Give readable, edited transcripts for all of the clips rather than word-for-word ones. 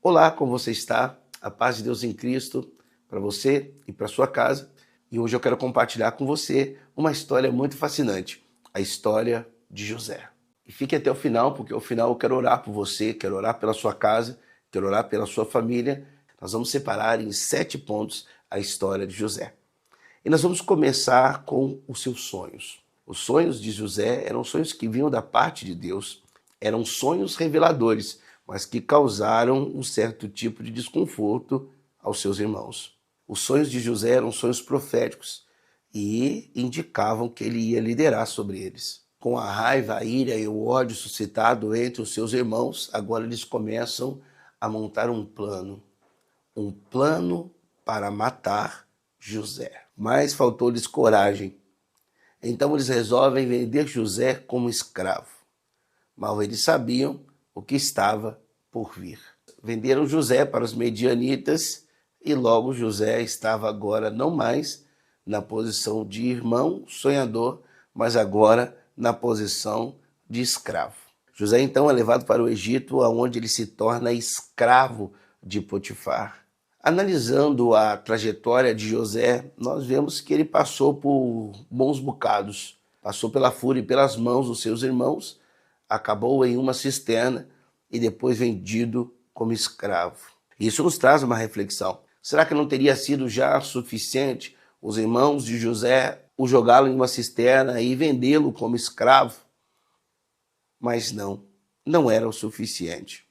Olá, como você está? A paz de Deus em Cristo para você e para sua casa. E hoje eu quero compartilhar com você uma história muito fascinante, a história de José. E fique até o final, porque ao final eu quero orar por você, quero orar pela sua casa, quero orar pela sua família. Nós vamos separar em 7 pontos a história de José. E nós vamos começar com os seus sonhos. Os sonhos de José eram sonhos que vinham da parte de Deus, eram sonhos reveladores, mas que causaram um certo tipo de desconforto aos seus irmãos. Os sonhos de José eram sonhos proféticos e indicavam que ele ia liderar sobre eles. Com a raiva, a ira e o ódio suscitado entre os seus irmãos, agora eles começam a montar um plano para matar José. Mas faltou-lhes coragem. Então eles resolvem vender José como escravo. Mal eles sabiam o que estava por vir. Venderam José para os medianitas e logo José estava agora não mais na posição de irmão sonhador, mas agora na posição de escravo. José então é levado para o Egito, onde ele se torna escravo de Potifar. Analisando a trajetória de José, nós vemos que ele passou por bons bocados, passou pela fúria e pelas mãos dos seus irmãos, acabou em uma cisterna e depois vendido como escravo. Isso nos traz uma reflexão. Será que não teria sido já suficiente os irmãos de José o jogá-lo em uma cisterna e vendê-lo como escravo? Mas não era o suficiente.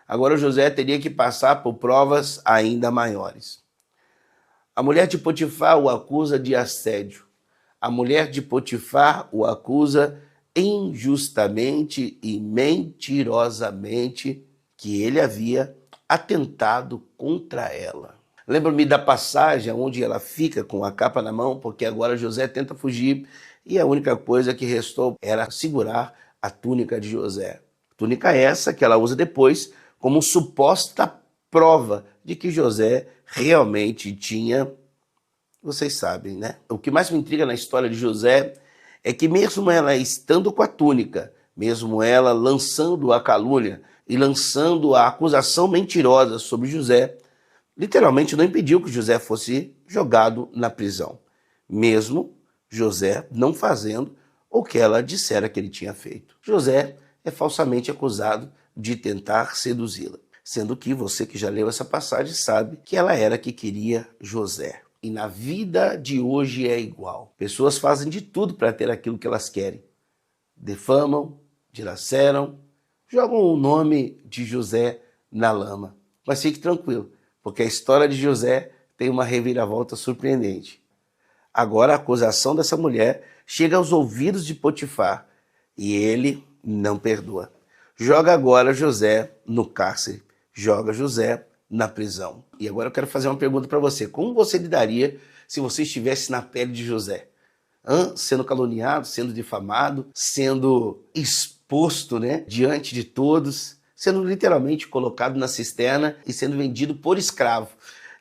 Agora José teria que passar por provas ainda maiores. A mulher de Potifar o acusa de assédio. A mulher de Potifar o acusa injustamente e mentirosamente que ele havia atentado contra ela. Lembro-me da passagem onde ela fica com a capa na mão, porque agora José tenta fugir e a única coisa que restou era segurar a túnica de José. Túnica essa que ela usa depois como suposta prova de que José realmente tinha, vocês sabem, né? O que mais me intriga na história de José é que mesmo ela estando com a túnica, mesmo ela lançando a calúnia e lançando a acusação mentirosa sobre José, literalmente não impediu que José fosse jogado na prisão, mesmo José não fazendo o que ela dissera que ele tinha feito. José é falsamente acusado de tentar seduzi-la, sendo que você que já leu essa passagem sabe que ela era que queria José. E na vida de hoje é igual. Pessoas fazem de tudo para ter aquilo que elas querem. Defamam, dilaceram, jogam o nome de José na lama. Mas fique tranquilo, porque a história de José tem uma reviravolta surpreendente. Agora a acusação dessa mulher chega aos ouvidos de Potifar e ele não perdoa. Joga agora José no cárcere, joga José na prisão. E agora eu quero fazer uma pergunta para você. Como você lidaria se você estivesse na pele de José? Sendo caluniado, sendo difamado, sendo exposto, diante de todos, sendo literalmente colocado na cisterna e sendo vendido por escravo.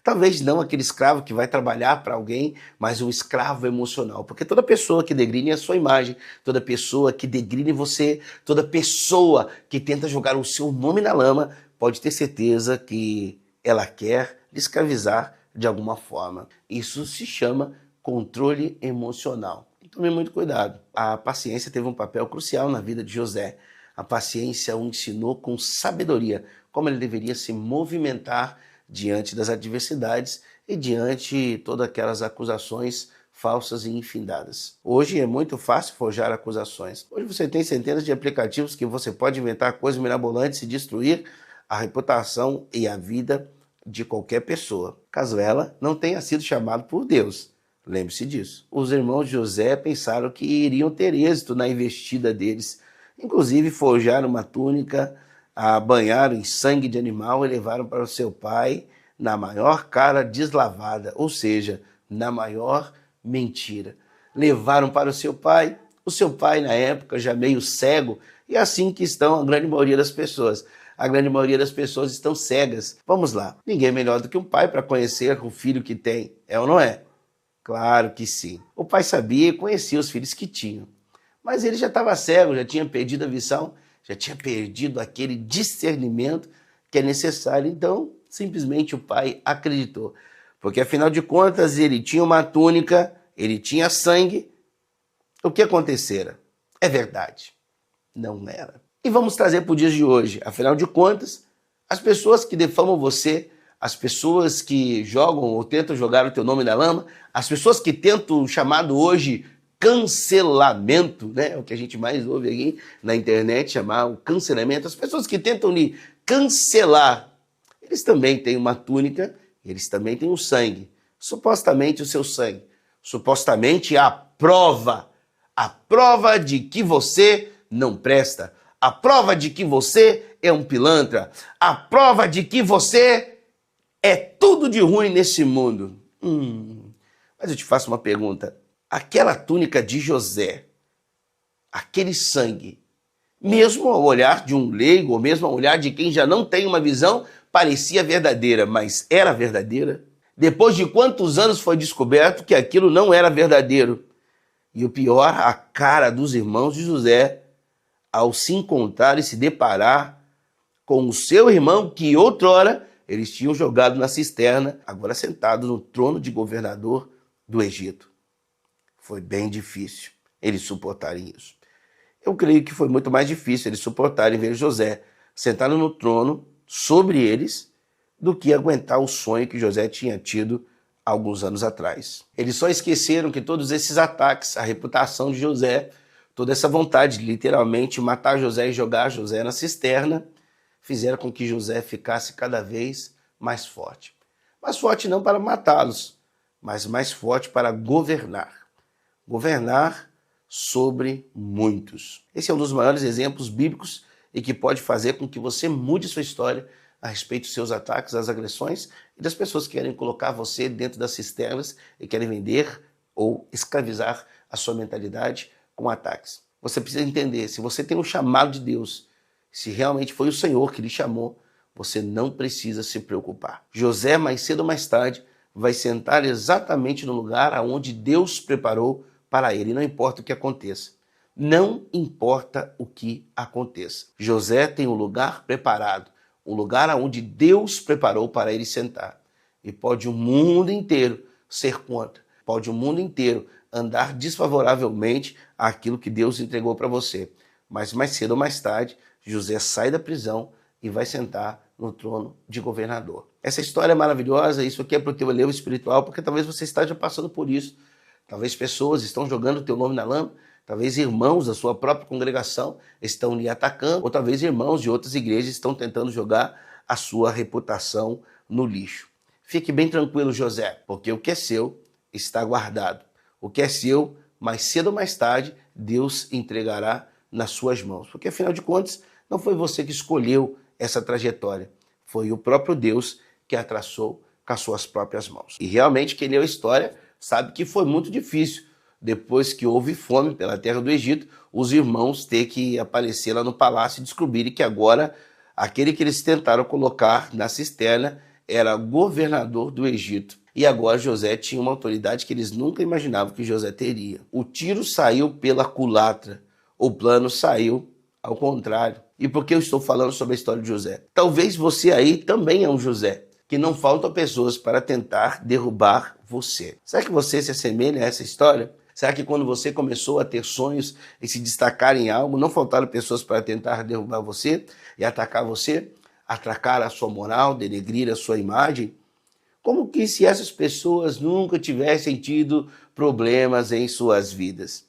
Talvez não aquele escravo que vai trabalhar para alguém, mas um escravo emocional. Porque toda pessoa que degrine a sua imagem, toda pessoa que degrine você, toda pessoa que tenta jogar o seu nome na lama, pode ter certeza que ela quer lhe escravizar de alguma forma. Isso se chama controle emocional. Tome muito cuidado. A paciência teve um papel crucial na vida de José. A paciência o ensinou com sabedoria como ele deveria se movimentar diante das adversidades e diante de todas aquelas acusações falsas e infundadas. Hoje é muito fácil forjar acusações. Hoje você tem centenas de aplicativos que você pode inventar coisas mirabolantes e destruir a reputação e a vida de qualquer pessoa, caso ela não tenha sido chamada por Deus. Lembre-se disso. Os irmãos de José pensaram que iriam ter êxito na investida deles. Inclusive forjaram uma túnica, a banharam em sangue de animal e levaram para o seu pai na maior cara deslavada, ou seja, na maior mentira. Levaram para o seu pai na época já meio cego, e é assim que estão a grande maioria das pessoas. A grande maioria das pessoas estão cegas. Vamos lá, ninguém é melhor do que um pai para conhecer o filho que tem, é ou não é? Claro que sim. O pai sabia e conhecia os filhos que tinham. Mas ele já estava cego, já tinha perdido a visão, já tinha perdido aquele discernimento que é necessário. Então, simplesmente o pai acreditou. Porque, afinal de contas, ele tinha uma túnica, ele tinha sangue. O que acontecera? É verdade. Não era. E vamos trazer para o dia de hoje. Afinal de contas, as pessoas que defamam você, as pessoas que jogam ou tentam jogar o teu nome na lama, as pessoas que tentam o chamado hoje cancelamento, né? O que a gente mais ouve aqui na internet, chamar o cancelamento. As pessoas que tentam lhe cancelar, eles também têm uma túnica, eles também têm um sangue. Supostamente o seu sangue. Supostamente a prova de que você não presta. A prova de que você é um pilantra. A prova de que você é tudo de ruim nesse mundo. Mas eu te faço uma pergunta. Aquela túnica de José, aquele sangue, mesmo ao olhar de um leigo, ou mesmo ao olhar de quem já não tem uma visão, parecia verdadeira, mas era verdadeira? Depois de quantos anos foi descoberto que aquilo não era verdadeiro? E o pior, a cara dos irmãos de José, ao se encontrar e se deparar com o seu irmão, que outrora eles tinham jogado na cisterna, agora sentado no trono de governador do Egito. Foi bem difícil eles suportarem isso. Eu creio que foi muito mais difícil eles suportarem ver José sentado no trono sobre eles do que aguentar o sonho que José tinha tido alguns anos atrás. Eles só esqueceram que todos esses ataques, a reputação de José, toda essa vontade de literalmente matar José e jogar José na cisterna, fizeram com que José ficasse cada vez mais forte. Mais forte não para matá-los, mas mais forte para governar. Governar sobre muitos. Esse é um dos maiores exemplos bíblicos e que pode fazer com que você mude sua história a respeito dos seus ataques, das agressões e das pessoas que querem colocar você dentro das cisternas e querem vender ou escravizar a sua mentalidade com ataques. Você precisa entender, se você tem um chamado de Deus, se realmente foi o Senhor que lhe chamou, você não precisa se preocupar. José, mais cedo ou mais tarde, vai sentar exatamente no lugar aonde Deus preparou para ele, não importa o que aconteça. Não importa o que aconteça. José tem um lugar preparado, um lugar aonde Deus preparou para ele sentar. E pode o mundo inteiro ser contra, pode o mundo inteiro andar desfavoravelmente àquilo que Deus entregou para você. Mas mais cedo ou mais tarde, José sai da prisão e vai sentar no trono de governador. Essa história é maravilhosa, isso aqui é para o teu elevo espiritual, porque talvez você esteja passando por isso. Talvez pessoas estão jogando o teu nome na lama, talvez irmãos da sua própria congregação estão lhe atacando, ou talvez irmãos de outras igrejas estão tentando jogar a sua reputação no lixo. Fique bem tranquilo, José, porque o que é seu está guardado. O que é seu, mais cedo ou mais tarde, Deus entregará nas suas mãos. Porque, afinal de contas, não foi você que escolheu essa trajetória. Foi o próprio Deus que a traçou com as suas próprias mãos. E realmente, quem leu a história sabe que foi muito difícil, depois que houve fome pela terra do Egito, os irmãos ter que aparecer lá no palácio e descobrirem que agora aquele que eles tentaram colocar na cisterna era governador do Egito. E agora José tinha uma autoridade que eles nunca imaginavam que José teria. O tiro saiu pela culatra, o plano saiu ao contrário. E por que eu estou falando sobre a história de José? Talvez você aí também é um José, que não faltam pessoas para tentar derrubar você. Será que você se assemelha a essa história? Será que quando você começou a ter sonhos e se destacar em algo, não faltaram pessoas para tentar derrubar você e atacar você? Atracar a sua moral, denegrir a sua imagem? Como que se essas pessoas nunca tivessem tido problemas em suas vidas?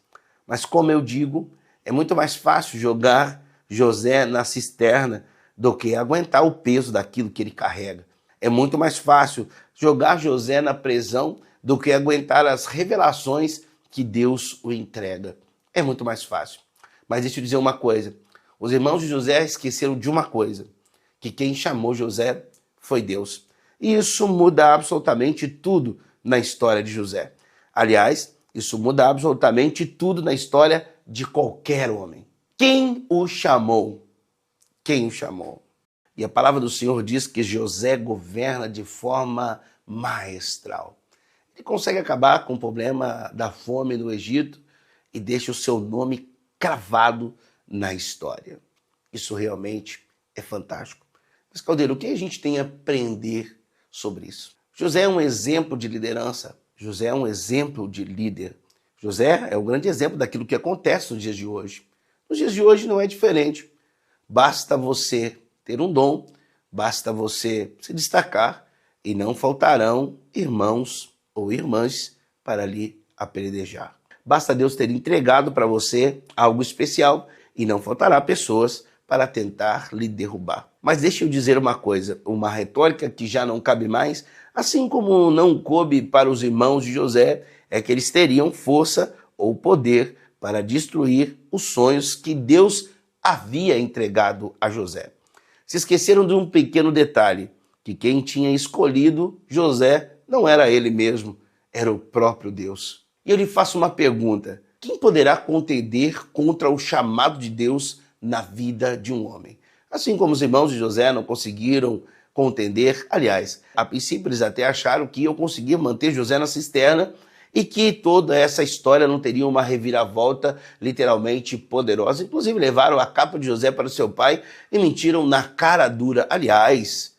Mas como eu digo, é muito mais fácil jogar José na cisterna do que aguentar o peso daquilo que ele carrega. É muito mais fácil jogar José na prisão do que aguentar as revelações que Deus o entrega. É muito mais fácil. Mas deixa eu dizer uma coisa. Os irmãos de José esqueceram de uma coisa, que quem chamou José foi Deus. E isso muda absolutamente tudo na história de José. Aliás, isso muda absolutamente tudo na história de qualquer homem. Quem o chamou? Quem o chamou? E a palavra do Senhor diz que José governa de forma maestral. Ele consegue acabar com o problema da fome no Egito e deixa o seu nome cravado na história. Isso realmente é fantástico. Mas, Caldeiro, o que a gente tem a aprender sobre isso? José é um exemplo de liderança. José é um exemplo de líder. José é o grande exemplo daquilo que acontece nos dias de hoje. Nos dias de hoje não é diferente. Basta você ter um dom, basta você se destacar e não faltarão irmãos ou irmãs para lhe apedrejar. Basta Deus ter entregado para você algo especial e não faltará pessoas para tentar lhe derrubar. Mas deixa eu dizer uma coisa, uma retórica que já não cabe mais, assim como não coube para os irmãos de José, é que eles teriam força ou poder para destruir os sonhos que Deus havia entregado a José. Se esqueceram de um pequeno detalhe, que quem tinha escolhido José não era ele mesmo, era o próprio Deus. E eu lhe faço uma pergunta, quem poderá contender contra o chamado de Deus na vida de um homem? Assim como os irmãos de José não conseguiram contender, aliás, a princípio eles até acharam que iam conseguir manter José na cisterna e que toda essa história não teria uma reviravolta literalmente poderosa. Inclusive levaram a capa de José para o seu pai e mentiram na cara dura. Aliás,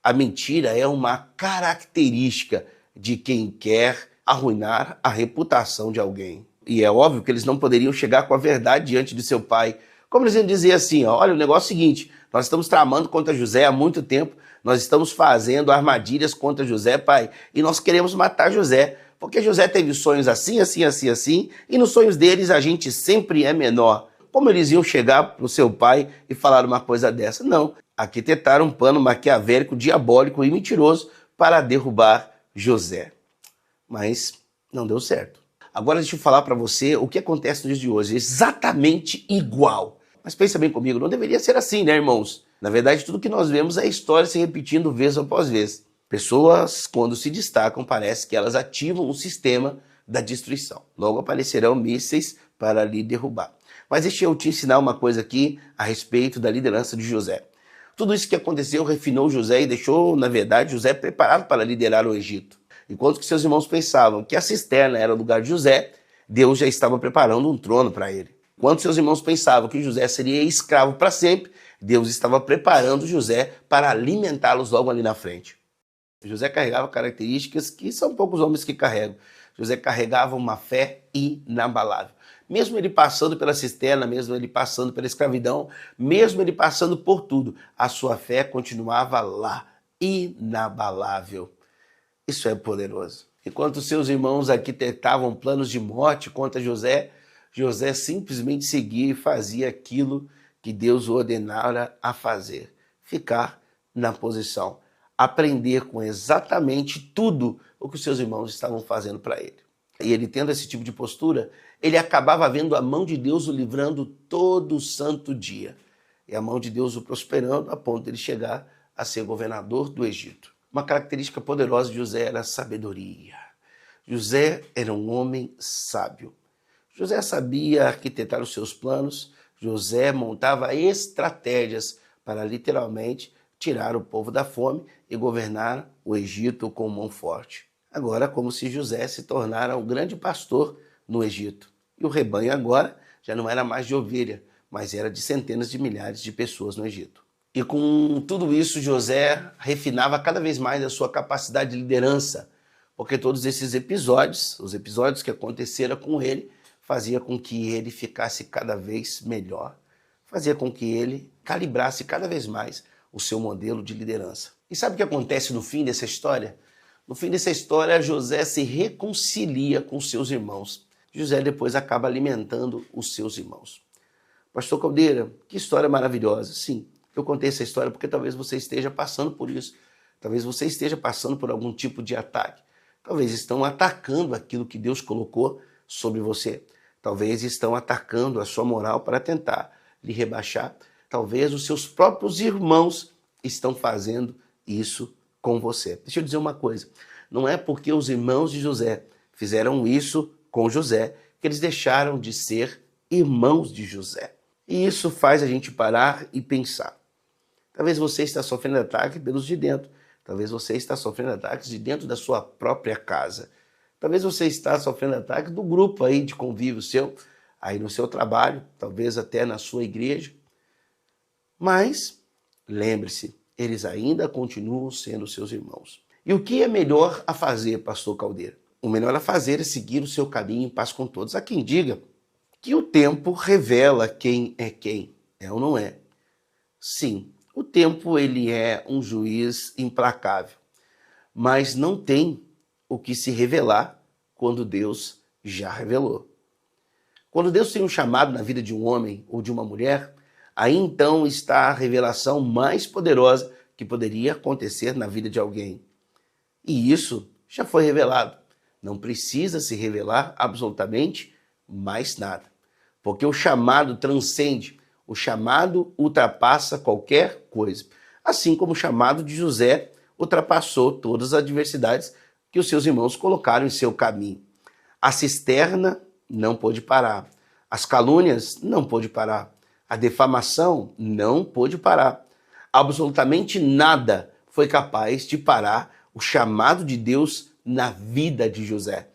a mentira é uma característica de quem quer arruinar a reputação de alguém. E é óbvio que eles não poderiam chegar com a verdade diante de seu pai. Como eles iam dizer assim, ó, olha, o negócio é o seguinte, nós estamos tramando contra José há muito tempo, nós estamos fazendo armadilhas contra José, pai, e nós queremos matar José, porque José teve sonhos assim, e nos sonhos deles a gente sempre é menor. Como eles iam chegar para o seu pai e falar uma coisa dessa? Não, arquitetaram um plano maquiavélico, diabólico e mentiroso para derrubar José. Mas não deu certo. Agora deixa eu falar para você o que acontece nos dias de hoje, exatamente igual. Mas pensa bem comigo, não deveria ser assim, né, irmãos? Na verdade, tudo que nós vemos é a história se repetindo vez após vez. Pessoas, quando se destacam, parece que elas ativam o sistema da destruição. Logo aparecerão mísseis para lhe derrubar. Mas deixa eu te ensinar uma coisa aqui a respeito da liderança de José. Tudo isso que aconteceu refinou José e deixou, na verdade, José preparado para liderar o Egito. Enquanto que seus irmãos pensavam que a cisterna era o lugar de José, Deus já estava preparando um trono para ele. Enquanto seus irmãos pensavam que José seria escravo para sempre, Deus estava preparando José para alimentá-los logo ali na frente. José carregava características que são poucos homens que carregam. José carregava uma fé inabalável. Mesmo ele passando pela cisterna, mesmo ele passando pela escravidão, mesmo ele passando por tudo, a sua fé continuava lá, inabalável. Isso é poderoso. Enquanto seus irmãos arquitetavam planos de morte contra José, José simplesmente seguia e fazia aquilo que Deus o ordenara a fazer. Ficar na posição. Aprender com exatamente tudo o que os seus irmãos estavam fazendo para ele. E ele tendo esse tipo de postura, ele acabava vendo a mão de Deus o livrando todo santo dia. E a mão de Deus o prosperando a ponto de ele chegar a ser governador do Egito. Uma característica poderosa de José era a sabedoria. José era um homem sábio. José sabia arquitetar os seus planos, José montava estratégias para literalmente tirar o povo da fome e governar o Egito com mão forte. Agora, como se José se tornara um grande pastor no Egito. E o rebanho agora já não era mais de ovelha, mas era de centenas de milhares de pessoas no Egito. E com tudo isso, José refinava cada vez mais a sua capacidade de liderança, porque todos esses episódios, os episódios que aconteceram com ele, fazia com que ele ficasse cada vez melhor, fazia com que ele calibrasse cada vez mais o seu modelo de liderança. E sabe o que acontece no fim dessa história? No fim dessa história, José se reconcilia com seus irmãos. José depois acaba alimentando os seus irmãos. Pastor Caldeira, que história maravilhosa. Sim, eu contei essa história porque talvez você esteja passando por isso. Talvez você esteja passando por algum tipo de ataque. Talvez estão atacando aquilo que Deus colocou sobre você. Talvez estão atacando a sua moral para tentar lhe rebaixar. Talvez os seus próprios irmãos estão fazendo isso com você. Deixa eu dizer uma coisa. Não é porque os irmãos de José fizeram isso com José que eles deixaram de ser irmãos de José. E isso faz a gente parar e pensar. Talvez você está sofrendo ataque pelos de dentro. Talvez você está sofrendo ataques de dentro da sua própria casa. Talvez você está sofrendo ataque do grupo aí de convívio seu, aí no seu trabalho, talvez até na sua igreja. Mas lembre-se, eles ainda continuam sendo seus irmãos. E o que é melhor a fazer, pastor Caldeira? O melhor a fazer é seguir o seu caminho em paz com todos. Há quem diga que o tempo revela quem, é ou não é. Sim, o tempo ele é um juiz implacável, mas não tem o que se revelar quando Deus já revelou. Quando Deus tem um chamado na vida de um homem ou de uma mulher, aí então está a revelação mais poderosa que poderia acontecer na vida de alguém. E isso já foi revelado. Não precisa se revelar absolutamente mais nada, porque o chamado transcende, o chamado ultrapassa qualquer coisa. Assim como o chamado de José ultrapassou todas as adversidades que os seus irmãos colocaram em seu caminho. A cisterna não pôde parar, as calúnias não pôde parar, a defamação não pôde parar. Absolutamente nada foi capaz de parar o chamado de Deus na vida de José,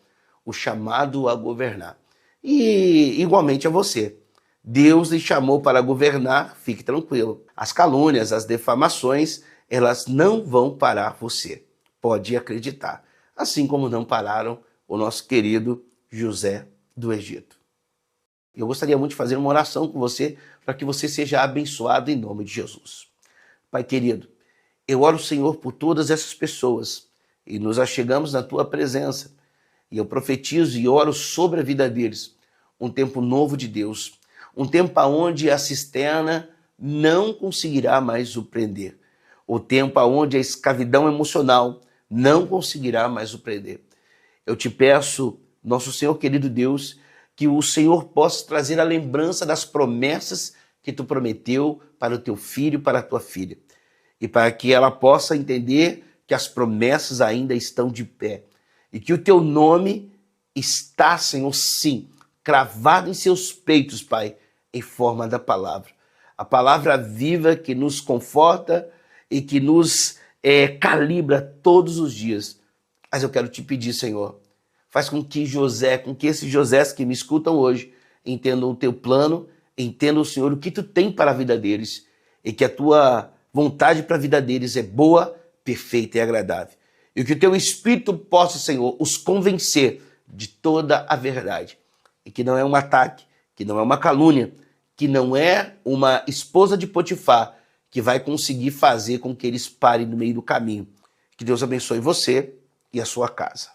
o chamado a governar. E igualmente a você. Deus lhe chamou para governar, fique tranquilo. As calúnias, as defamações, elas não vão parar você. Pode acreditar. Assim como não pararam o nosso querido José do Egito. Eu gostaria muito de fazer uma oração com você para que você seja abençoado em nome de Jesus. Pai querido, eu oro, Senhor, por todas essas pessoas e nos achegamos na tua presença. E eu profetizo e oro sobre a vida deles. Um tempo novo de Deus. Um tempo onde a cisterna não conseguirá mais o prender. O tempo onde a escravidão emocional não conseguirá mais o prender. Eu te peço, nosso Senhor querido Deus, que o Senhor possa trazer a lembrança das promessas que tu prometeu para o teu filho e para a tua filha. E para que ela possa entender que as promessas ainda estão de pé. E que o teu nome está, Senhor, sim, cravado em seus peitos, Pai, em forma da palavra. A palavra viva que nos conforta e que nos calibra todos os dias. Mas eu quero te pedir, Senhor, faz com que esses Josés que me escutam hoje entendam o teu plano, entendam, Senhor, o que tu tem para a vida deles e que a tua vontade para a vida deles é boa, perfeita e agradável. E que o teu Espírito possa, Senhor, os convencer de toda a verdade. E que não é um ataque, que não é uma calúnia, que não é uma esposa de Potifar que vai conseguir fazer com que eles parem no meio do caminho. Que Deus abençoe você e a sua casa.